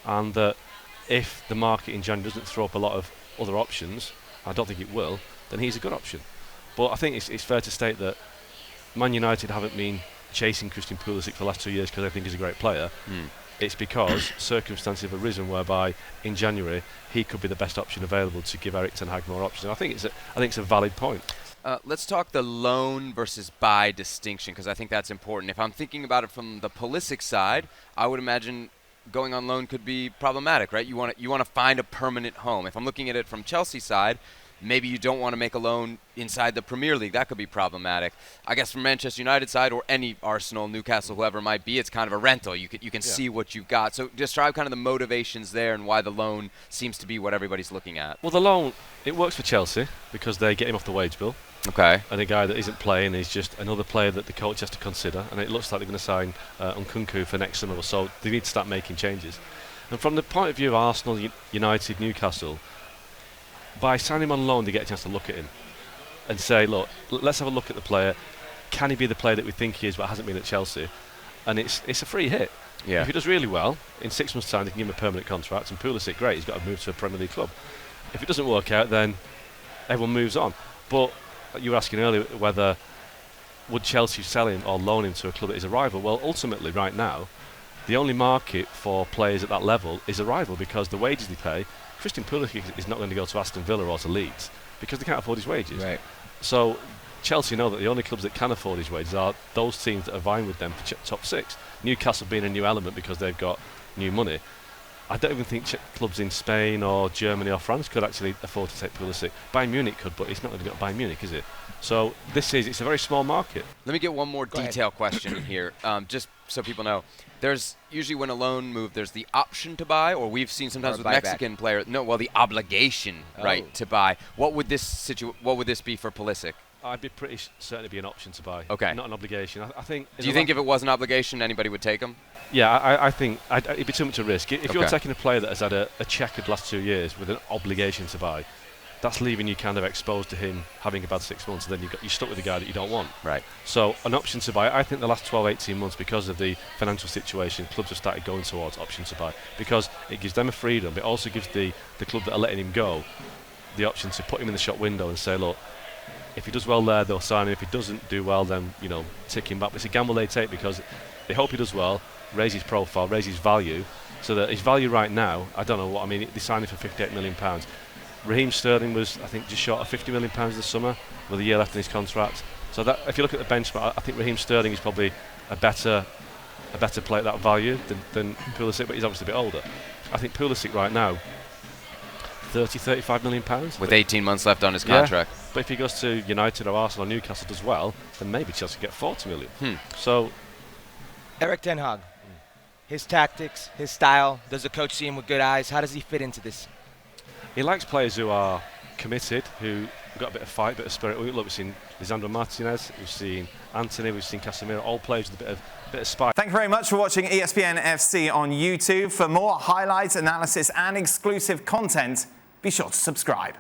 and that if the market in January doesn't throw up a lot of other options, I don't think it will, then he's a good option. But I think it's fair to state that Man United haven't been chasing Christian Pulisic for the last 2 years because they think he's a great player. It's because circumstances have arisen whereby in January he could be the best option available to give Erik ten Hag more options. And I think it's a valid point. Let's talk the loan versus buy distinction, because I think that's important. If I'm thinking about it from the Pulisic side, I would imagine going on loan could be problematic, right? You want to find a permanent home. If I'm looking at it from Chelsea's side, maybe you don't want to make a loan inside the Premier League. That could be problematic. I guess from Manchester United side or any Arsenal, Newcastle, whoever it might be, it's kind of a rental. You can see what you've got. So describe kind of the motivations there and why the loan seems to be what everybody's looking at. Well, the loan, it works for Chelsea because they get him off the wage bill. Okay. And a guy that isn't playing is just another player that the coach has to consider. And it looks like they're going to sign Nkunku for next summer, so they need to start making changes. And from the point of view of Arsenal, United, Newcastle, by signing him on loan, they get a chance to look at him and say, look, let's have a look at the player. Can he be the player that we think he is but hasn't been at Chelsea? And it's a free hit. Yeah. If he does really well, in 6 months' time, they can give him a permanent contract. And Pulisic, great, he's got to move to a Premier League club. If it doesn't work out, then everyone moves on. But you were asking earlier whether would Chelsea sell him or loan him to a club that is a rival. Well, ultimately, right now, the only market for players at that level is a rival because the wages they pay. Christian Pulisic is not going to go to Aston Villa or to Leeds because they can't afford his wages. Right. So Chelsea know that the only clubs that can afford his wages are those teams that are vying with them for top six. Newcastle being a new element because they've got new money. I don't even think clubs in Spain or Germany or France could actually afford to take Pulisic. Bayern Munich could, but it's not going to get Bayern Munich, is it? So it's a very small market. Let me get one more detail question here, just so people know. There's usually when a loan move, there's the option to buy, or we've seen sometimes with Mexican players. No, well, the obligation, right, to buy. What would this be for Pulisic? I'd be pretty certain it'd be an option to buy. Okay. Not an obligation. I think. Do you think if it was an obligation, anybody would take him? Yeah, I think it'd be too much a risk. If you're taking a player that has had a checkered last 2 years with an obligation to buy, that's leaving you kind of exposed to him having a bad 6 months, and then you're stuck with a guy that you don't want. Right. So an option to buy, I think the last 12, 18 months, because of the financial situation, clubs have started going towards option to buy because it gives them a freedom, but it also gives the club that are letting him go the option to put him in the shop window and say, look, if he does well there, they'll sign him. If he doesn't do well, then, tick him back. But it's a gamble they take because they hope he does well, raise his profile, raise his value, so that his value right now, I don't know what, they signed him for £58 million. Raheem Sterling was, I think, just short of £50 million this summer with a year left in his contract. So that, if you look at the benchmark, I think Raheem Sterling is probably a better player at that value than Pulisic, but he's obviously a bit older. I think Pulisic right now, £30-35 million. With 18 months left on his contract. Yeah, but if he goes to United or Arsenal or Newcastle does well, then maybe Chelsea get £40 million. So, Erik ten Hag, his tactics, his style, does the coach see him with good eyes? How does he fit into this? He likes players who are committed, who have got a bit of fight, a bit of spirit. Look, we've seen Lisandro Martinez, we've seen Anthony, we've seen Casemiro, all players with a bit of spite. Thank you very much for watching ESPNFC on YouTube. For more highlights, analysis and exclusive content, be sure to subscribe.